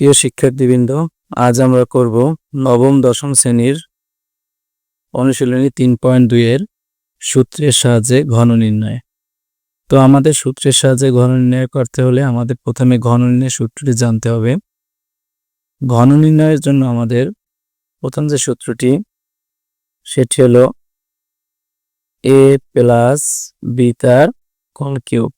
প্রিয় শিক্ষার্থীবৃন্দ, আজ আমরা করব নবম দশম শ্রেণীর অনুশীলনী 3.2 এর সূত্রের সাহায্যে ঘন নির্ণয়। তো আমাদের সূত্রের সাহায্যে ঘন নির্ণয় করতে হলে আমাদের প্রথমে ঘন নির্ণয়ের সূত্রটি জানতে হবে। ঘন নির্ণয়ের জন্য আমাদের প্রথম যে সূত্রটি সেটি হলো a প্লাস বি তার হোল কিউব।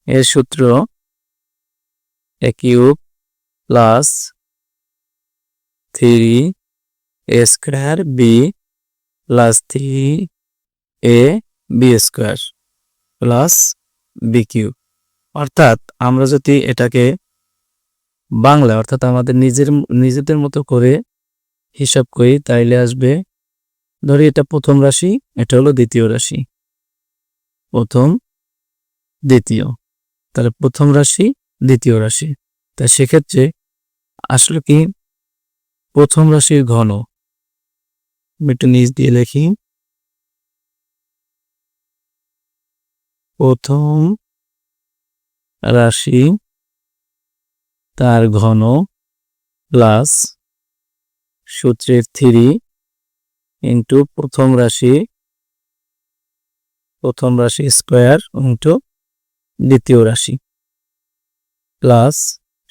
এর সূত্র a cube plus 3a square B plus 3a B square plus B cube. অর্থাৎ আমরা যদি এটাকে বাংলা অর্থাৎ আমাদের নিজেদের মতো করে হিসাব করি তাইলে আসবে, ধরি এটা প্রথম রাশি, এটা হলো দ্বিতীয় রাশি, প্রথম দ্বিতীয়, তাহলে প্রথম রাশি দ্বিতীয় রাশি। তা সেক্ষেত্রে আসলে কি প্রথম রাশির ঘন একটু নিচ দিয়ে লিখি, প্রথম রাশি তার ঘন প্লাস সূত্রের 3 ইন্টু প্রথম রাশি স্কয়ার ইন্টু দ্বিতীয় রাশি প্লাস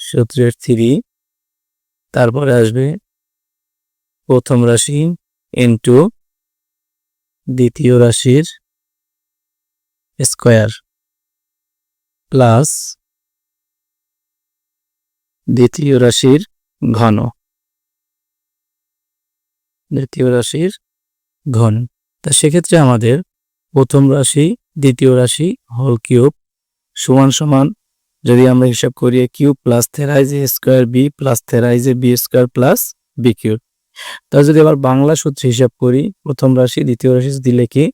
সূত্রের 3, তারপরে আসবে প্রথম রাশি ইন্টু দ্বিতীয় রাশির স্কয়ার প্লাস দ্বিতীয় রাশির ঘন, তা সেক্ষেত্রে আমাদের প্রথম রাশি দ্বিতীয় রাশি হোল কিউব সমান সমান, যদি আমরা হিসাব করি cube plus thrice A square B plus thrice A B square plus B cube. তা যদি আবার বাংলা সূত্রে হিসাব করি, প্রথম রাশি দ্বিতীয় রাশি দিলে কি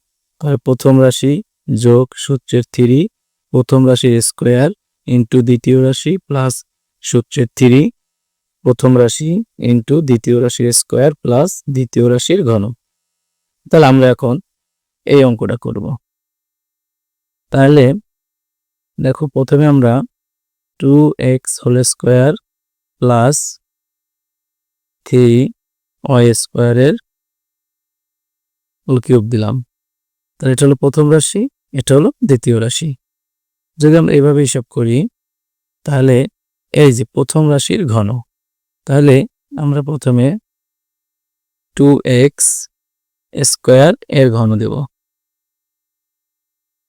তাহলে প্রথম রাশি যোগ সূত্রের 3 প্রথম রাশির স্কয়ার ইন্টু দ্বিতীয় রাশি প্লাস সূত্রের 3 প্রথম রাশি ইন্টু দ্বিতীয় রাশির স্কয়ার প্লাস দ্বিতীয় রাশির ঘন। তাহলে আমরা এখন এই অঙ্কটা করব। তাহলে দেখো প্রথমে আমরা 2x whole square plus 3y স্কয়ারের হোল কিউব দিলাম। তাহলে এটা হলো প্রথম রাশি, এটা হলো দ্বিতীয় রাশি। যদি আমরা এইভাবে হিসাব করি তাহলে এই যে প্রথম রাশির ঘন, তাহলে আমরা প্রথমে 2x স্কয়ার এর ঘন দেব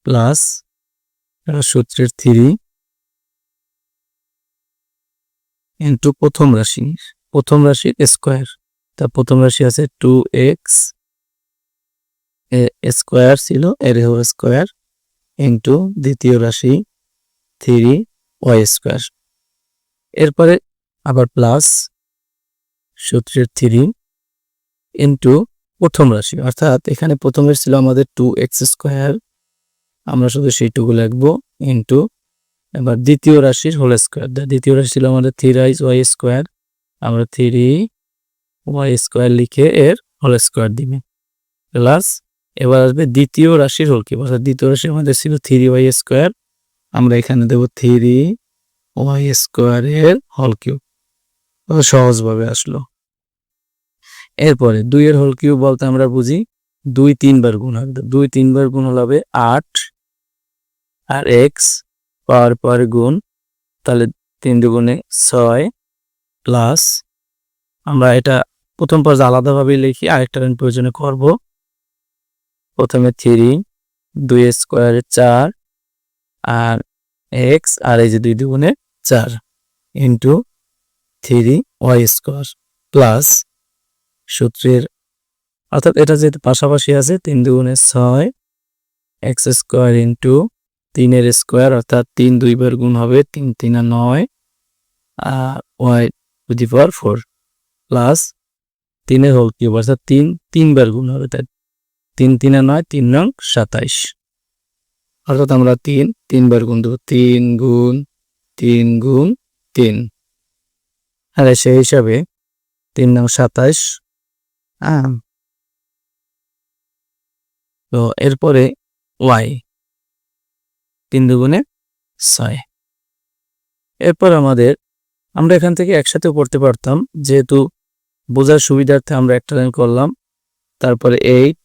প্লাস সূত্রের 3 ইন্টু প্রথম রাশির স্কয়ার। তা প্রথম রাশি আছে 2x স্কয়ার ছিল এর হোল স্কয়ার ইন্টু দ্বিতীয় রাশি 3y স্কয়ার, এরপরে আবার প্লাস সূত্রের 3 ইন্টু প্রথম রাশি, অর্থাৎ এখানে প্রথম রাশি ছিল আমাদের 2x স্কয়ার, আমরা শুধু সেইটুকু লিখবো ইন্টু এবার দ্বিতীয় রাশির হোল স্কয়ার। দ্বিতীয় রাশি ছিল আমাদের 3y স্কয়ার, আমরা 3y স্কয়ার লিখে এর হোল স্কয়ার দিবে প্লাস এবার আসবে দ্বিতীয় রাশির হোল কিউব, অর্থাৎ দ্বিতীয় রাশি আমাদের ছিল 3y স্কয়ার, আমরা এখানে দেব 3y স্কয়ারের হোল কিউব। সহজভাবে আসলো। এরপরে 2 এর হোল কিউব বলতে আমরা বুঝি 2 3 বার গুণ হবে, 2 3 বার গুণ হবে 8 আর x পাওয়ার পরে গুণ, তাহলে 3 দুগুণে 6 প্লাস আমরা এটা প্রথম পর্যায়ে আলাদাভাবে লিখি, আরেকটা প্রয়োজনে করব। প্রথমে 3 2 স্কয়ারে 4 আর x আর এই যে 2 দুগুণে 4 ইন্টু 3y স্কয়ার প্লাস সূত্রের, অর্থাৎ এটা যেহেতু পাশাপাশি আছে 3 দুগুণে 6 x স্কয়ার ইন্টু 3 এর স্কয়ার, অর্থাৎ 3 2 বার গুণ হবে 3 3 9 আর y to the power 4 plus 3 এর হোল কিউব, অর্থাৎ 3 3 বার গুণ হবে, তাই 3 3 9 3 নং 27, অর্থাৎ আমরা 3 3 বার গুণ দেব, 3 গুণ 3 গুণ 3, আর সেই হিসাবে 3 নং 27। তো এরপরে y 3 দুগুণে 6, এরপর আমাদের আমরা এখান থেকে একসাথেও পড়তে পারতাম, যেহেতু বোঝার সুবিধার্থে আমরা একটা লাইন করলাম। তারপরে 8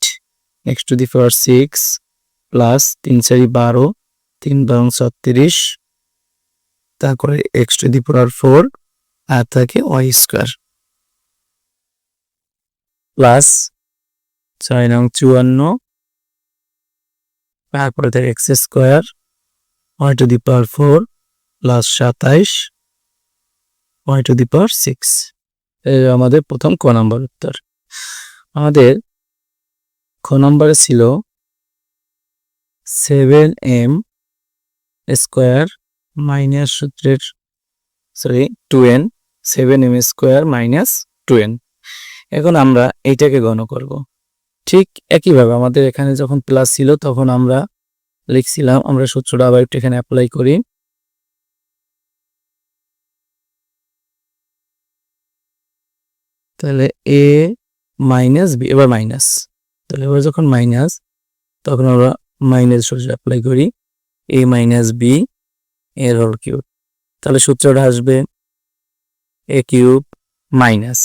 x⁶ প্লাস 3 × 4 = 12, 3 × 12 = 36, তারপরে x⁴ আর থাকে y² প্লাস 6 নং 54, তারপরে থাকে x² y⁴ প্লাস 27 y⁶। আমাদের প্রথম ক নম্বর উত্তর। আমাদের খ নম্বরে ছিল 7m² মাইনাস সূত্রের 2n, 7m² মাইনাস 2n। এখন আমরা এইটাকে গণ করব। ঠিক একইভাবে আমাদের এখানে যখন প্লাস ছিল তখন আমরা লিখছিলাম, আমরা সূত্রটা আবার একটু এখানে অ্যাপ্লাই করি। তাহলে a মাইনাস b, এবার মাইনাস, তাহলে এবার যখন মাইনাস তখন আমরা মাইনাস সূত্র অ্যাপ্লাই করি, a মাইনাস b এর হোল কিউব। তাহলে সূত্রটা আসবে a³ মাইনাস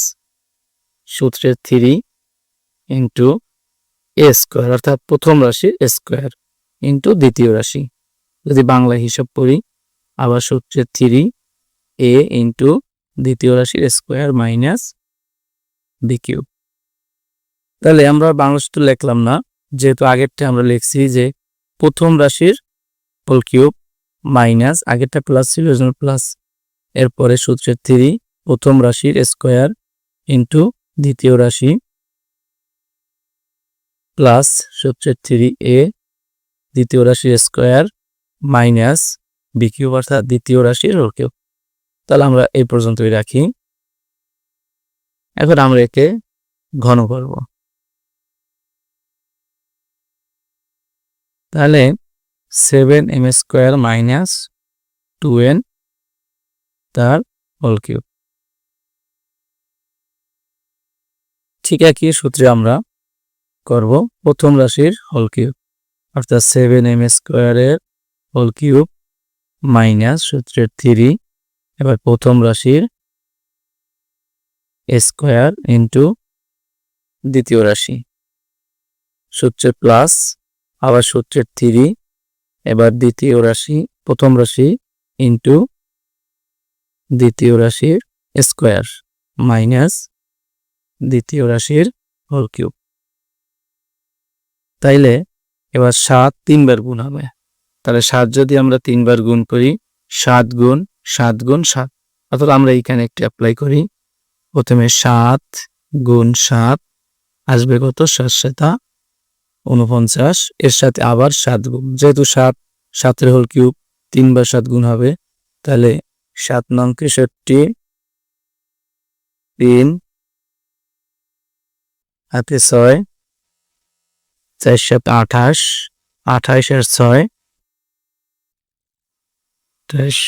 সূত্রের 3 ইন্টু a² অর্থাৎ প্রথম রাশির স্কোয়ার ইন্টু দ্বিতীয় রাশি। যদি বাংলা হিসাব করি, আবার সূত্রের 3a ইন্টু দ্বিতীয় রাশির স্কোয়ার মাইনাস b³। তাহলে আমরা বাংলা সূত্র লিখলাম না, যেহেতু আগেরটা আমরা লিখছি যে প্রথম রাশির হোল কিউব মাইনাস, আগেরটা প্লাস ছিল এজন্য প্লাস, এরপরে সূত্রের 3 প্রথম রাশির স্কোয়ার ইন্টু দ্বিতীয় রাশি প্লাস সূত্রের 3a দ্বিতীয় রাশির স্কোয়ার মাইনাস b³ অর্থাৎ দ্বিতীয় রাশির হোল কিউব। তাহলে আমরা এই পর্যন্তই রাখি। এখন আমরা একে ঘন করব। তাহলে 7m² মাইনাস 2n তার হোল কিউব। ঠিক একই সূত্রে আমরা করব প্রথম রাশির হোল কিউব, অর্থাৎ 7m² এর হোল কিউব মাইনাস সূত্রের 3, এবার প্রথম রাশির স্কোয়ার ইন্টু দ্বিতীয় রাশি সূত্রের প্লাস, আবার সূত্রের 3, এবার দ্বিতীয় রাশি প্রথম রাশি ইন্টু দ্বিতীয় রাশির স্কোয়ার মাইনাস দ্বিতীয় রাশির হোল কিউব। তাইলে এবার 7 3বার গুণ হবে। তাহলে 7 যদি আমরা 3বার গুণ করি, 7 গুণ 7 গুণ 7, অর্থাৎ আমরা এইখানে একটু অ্যাপ্লাই করি। প্রথমে 7 গুণ 7 আসবে কত, 7 7 49, এর সাথে আবার 7 গুণ, যেহেতু 7 হোল কিউব 3বার 7 গুণ হবে, তাহলে 7 নং 63, 3 হাতে 6, 4 7 28, 28 আর 6 28,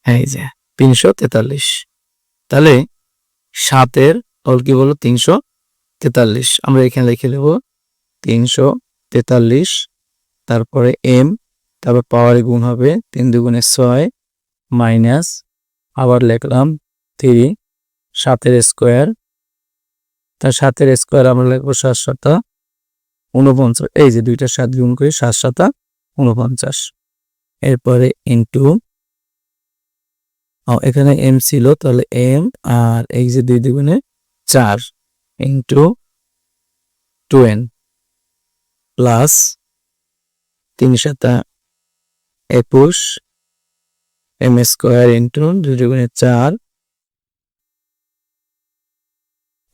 এই যে 343। তাহলে 7-এর হোল কিউব হলো 343, আমরা এখানে লিখে নেব 343, তারপরে m, তারপর পাওয়ারে গুণ হবে 3 2 6 মাইনাস, আবার লিখলাম 3 7-এর স্কোয়ার, তার 7-এর স্কোয়ার আমরা লিখবো 7 7 49, এই যে দুইটা 7 গুণ করে 7 7 49, এরপরে ইন্টু এখানে m ছিল, তাহলে m আর এই যে 2 2 4 into 2n plus 3 7 21 m² into 2 2 4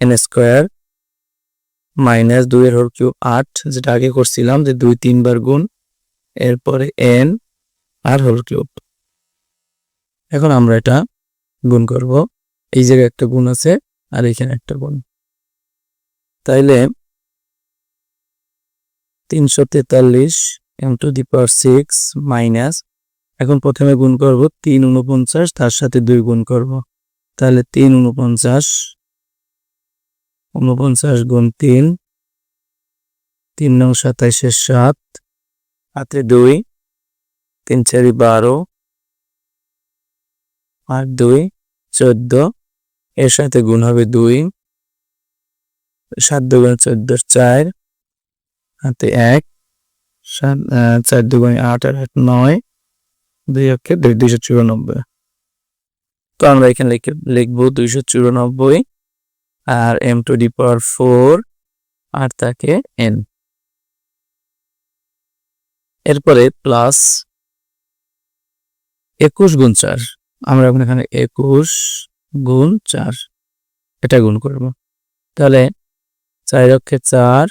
n² minus 2 এর হোল কিউব 8, যেটা আগে করছিলাম যে 2 3বার গুণ, এরপরে n আর হোল কিউব। এখন আমরা এটা গুণ করব, এই জায়গায় একটা গুণ আছে আর এখানে একটা গুণ, তাইলে 343 m⁶ মাইনাস, এখন প্রথমে গুণ করব 3 49, তার সাথে 2 গুণ করব, তাহলে 3 49 গুণ 3, 3 9 27 7 হাতে 2 3 4 12 আর 2 14 এর সাথে গুণ হবে 2 7 2 14 4 হাতে 1 4 2 8 আর 8 9 2 অক্ষে 294। তো আমরা এখানে লিখব 294 আর m টু দি পাওয়ার 4 আর থাকে n। এরপরে প্লাস 21 গুণ 4, আমরা এখন এখানে 21 গুণ 4 এটা গুণ করব। তাহলে 4 অক্ষে 4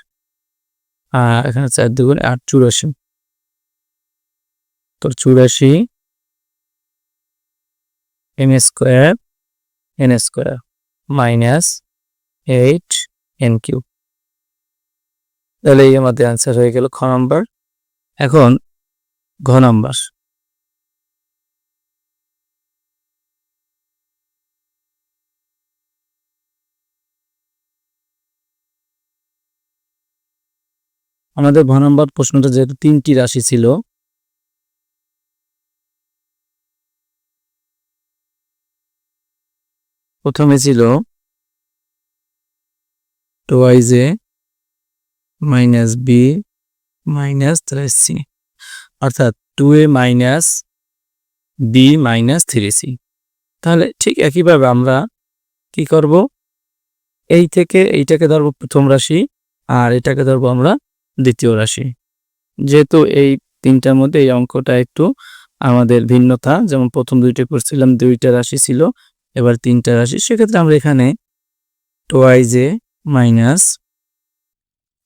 আর এখানে 4 2 8 84। তো 84 m square n square minus 8 n cube. তাহলে এই আমাদের आंसर হয়ে গেল খ নাম্বার। এখন ঘ নাম্বার। আমাদের ঘ নাম্বার প্রশ্নটা যেহেতু 3টি রাশি ছিল, প্রথমে ছিল 2a minus b minus 3c, অর্থাৎ 2a minus b minus 3c। তাহলে ঠিক একইভাবে আমরা কি করব, এই থেকে এইটাকে ধরবো প্রথম রাশি আর এটাকে ধরবো আমরা দ্বিতীয় রাশি। যেহেতু এই তিনটার মধ্যে এই অঙ্কটা একটু আমাদের ভিন্নতা, যেমন প্রথম দুইটা করছিলাম দুইটা রাশি ছিল, এবার তিনটা রাশি, সেক্ষেত্রে আমরা এখানে 2a মাইনাস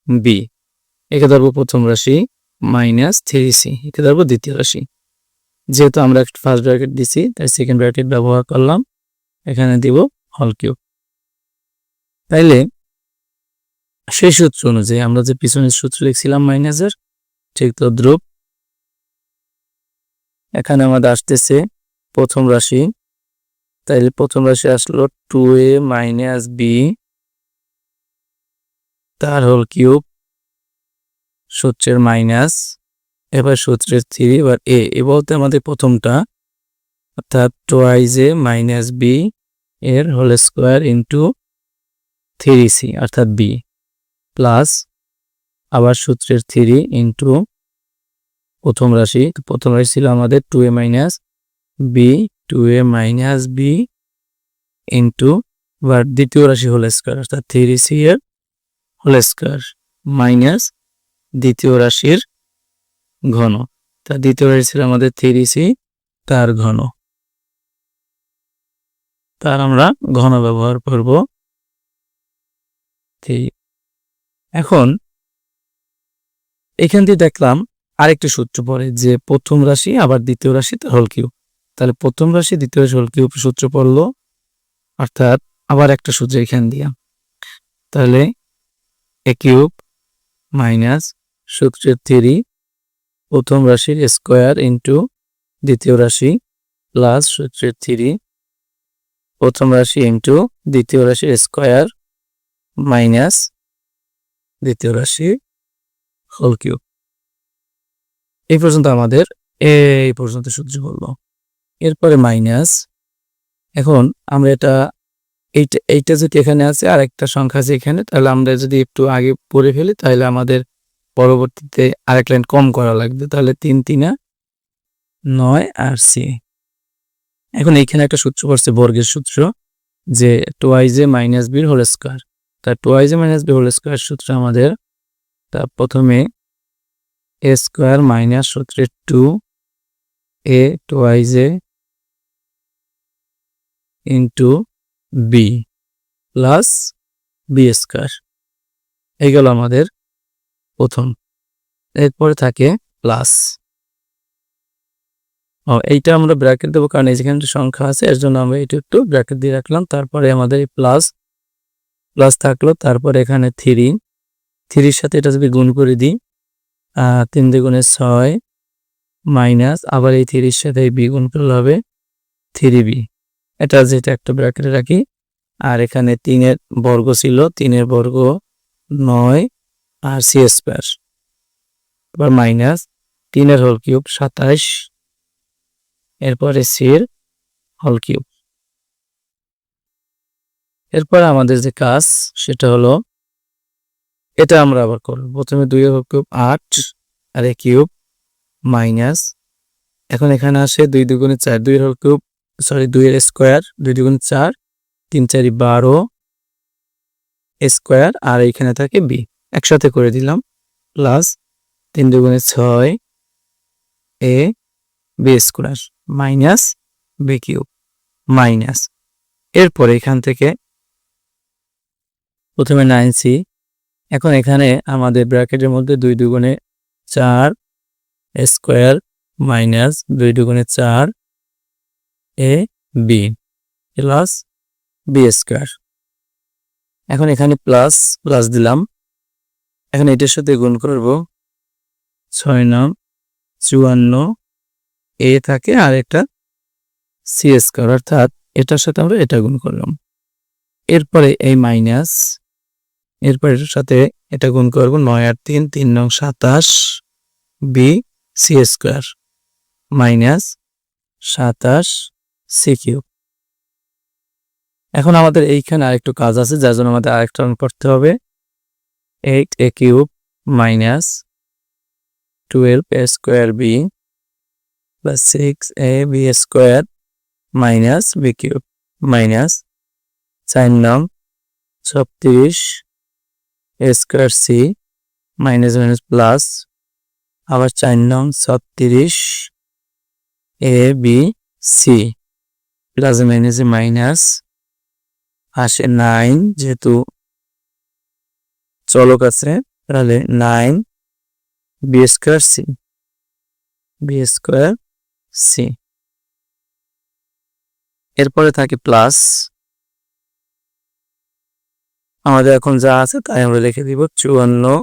b একে ধরবো প্রথম রাশি মাইনাস 3c একে ধরবো দ্বিতীয় রাশি। যেহেতু আমরা একটা ফার্স্ট ব্র্যাকেট দিছি তাই সেকেন্ড ব্র্যাকেট ব্যবহার করলাম, এখানে দিব হোল কিউব। তাইলে সেই সূত্র অনুযায়ী আমরা যে পিছনের সূত্র লিখছিলাম মাইনাসের, ঠিক তো দ্রুপ এখানে আমাদের আসতেছে প্রথম রাশি। তাইলে প্রথম রাশি আসলো 2a মাইনাস b তার হোল কিউব, সূত্রের মাইনাস, এবার সূত্রের 3, এবার এ বলতে আমাদের প্রথমটা অর্থাৎ 2a মাইনাস b এর হোল স্কোয়ার ইন্টু 3c অর্থাৎ b প্লাস আবার সূত্রের 3 ইন্টু প্রথম রাশি। প্রথম রাশি ছিল আমাদের 2a minus b, 2a minus b into আবার দ্বিতীয় রাশি হোল স্কোয়ার অর্থাৎ 3c এর হোল স্কোয়ার মাইনাস দ্বিতীয় রাশির ঘন। তা দ্বিতীয় রাশি ছিল আমাদের 3c তার ঘন, তার আমরা ঘন ব্যবহার করব। এখন এখান দিয়ে দেখলাম আরেকটি সূত্র পড়ে যে প্রথম রাশি আবার দ্বিতীয় রাশি তার হোল কিউব। তাহলে প্রথম রাশি দ্বিতীয় রাশি হোল কিউব সূত্র পড়লো, অর্থাৎ আবার একটা সূত্র এখান দিয়া, তাহলে এ কিউব মাইনাস সূত্রের 3 প্রথম রাশির স্কোয়ার ইন্টু দ্বিতীয় রাশি প্লাস সূত্রের 3 প্রথম রাশি ইন্টু দ্বিতীয় রাশির স্কোয়ার মাইনাস দ্বিতীয় রাশি হোল কিউব। এই পর্যন্ত আমাদের এই পর্যন্ত সূত্র হলো। এরপরে মাইনাস, এখন আমরা এইটা যদি এখানে আছে আর একটা সংখ্যা আছে এখানে, তাহলে আমরা যদি একটু আগে পড়ে ফেলি তাহলে আমাদের পরবর্তীতে আরেক লাইন কম করা লাগবে। তাহলে 3 3 9 আর c। এখন এইখানে একটা সূত্র পড়ছে বর্গের সূত্র যে 2a minus b whole square. তা 2a minus b whole square সূত্র আমাদের, তা প্রথমে a স্কোয়ার মাইনাস সূত্রের 2a 2a into b plus b square, এই গেল আমাদের প্রথম। এরপরে থাকে প্লাস, এইটা আমরা ব্র্যাকেট দেবো কারণ এখানে সংখ্যা আছে, এর জন্য আমরা এটা একটু ব্র্যাকেট দিয়ে রাখলাম। তারপরে আমাদের প্লাস প্লাস থাকলো, তারপরে এখানে 3 সাথে এটা যদি গুণ করে দিই 3 দুগুণে 6 মাইনাস আবার এই 3 সাথে b গুণ করলে হবে 3b, এটা যেটা একটা ব্র্যাকেটে রাখি। আর এখানে 3 এর বর্গ ছিল, 3 এর বর্গ 9 আর c স্কয়ার, আবার মাইনাস 3 এর হোল কিউব 27 এরপরে সি এর হোল কিউব। এরপর আমাদের যে কাজ সেটা হলো এটা আমরা আবার করব। প্রথমে 2 এর হোল কিউব 8 আর এ কিউব মাইনাস, এখন এখানে আসে 2 দুগুণে 4, 2 এর হোল কিউব সরি 2 এর স্কয়ার, 2 দুগুণে 4, 3 4 12 স্কয়ার আর এইখানে থাকে বি, একসাথে করে দিলাম প্লাস 3 দুগুণে 6 A B square minus B cube minus, এরপর এখান থেকে প্রথমে 9c, এখন এখানে আমাদের ব্র্যাকেটের মধ্যে 2 দুগুণে 4 স্কয়ার মাইনাস 2 দুগুণে 4 A B plus B square. এখন এখানে প্লাস প্লাস দিলাম, এখন এটার সাথে গুণ করব 6 9 54 এ থাকে আর একটা সি স্কয়ার, অর্থাৎ এটার সাথে আমরা এটা গুণ করলাম। এরপরে এই মাইনাস, এরপর এটার সাথে এটা গুণ করব 9 আর 3 3 9 27 B C square minus 27 C cube. এখন আমাদের এইখানে আরেকটু কাজ আছে, যার জন্য আমাদের আরেকটা রান করতে হবে। 8 A cube minus 12 A square B plus 6 A B square minus B cube minus 4 9 36 A square C minus minus plus আবার 4 9 36 A B C plus minus minus আসে 9, যেহেতু চলক আছে তাহলে 9 B square C, B square C. এরপরে থাকে plus, আমাদের এখন যা আছে তাই আমরা লিখে দিব 54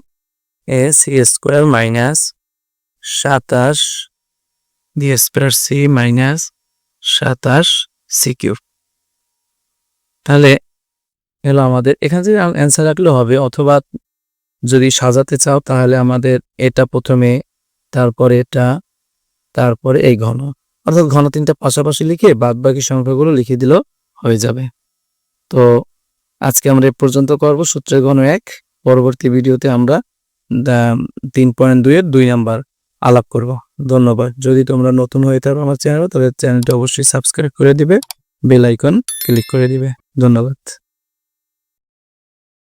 A C square minus 27 B square C minus 27 C cube. তাহলে এলো আমাদের, এখানে যদি অ্যান্সার রাখলে হবে, অথবা যদি সাজাতে চাও তাহলে আমাদের এটা প্রথমে, তারপরে এটা, তারপরে এই ঘন, অর্থাৎ ঘন 3টা পাশাপাশি লিখে বাদ বাকি সংখ্যাগুলো লিখে দিলেও হয়ে যাবে। তো আজকে আমরা এই পর্যন্ত করব সূত্রের ঘন 1। পরবর্তী ভিডিওতে আমরা 3.2 এর 2 নাম্বার আলাপ করব। ধন্যবাদ। যদি তোমরা নতুন হয়ে থাকো আমার চ্যানেলে, তাহলে চ্যানেলটা অবশ্যই সাবস্ক্রাইব করে দিবে, বেল আইকন ক্লিক করে দিবে। ধন্যবাদ।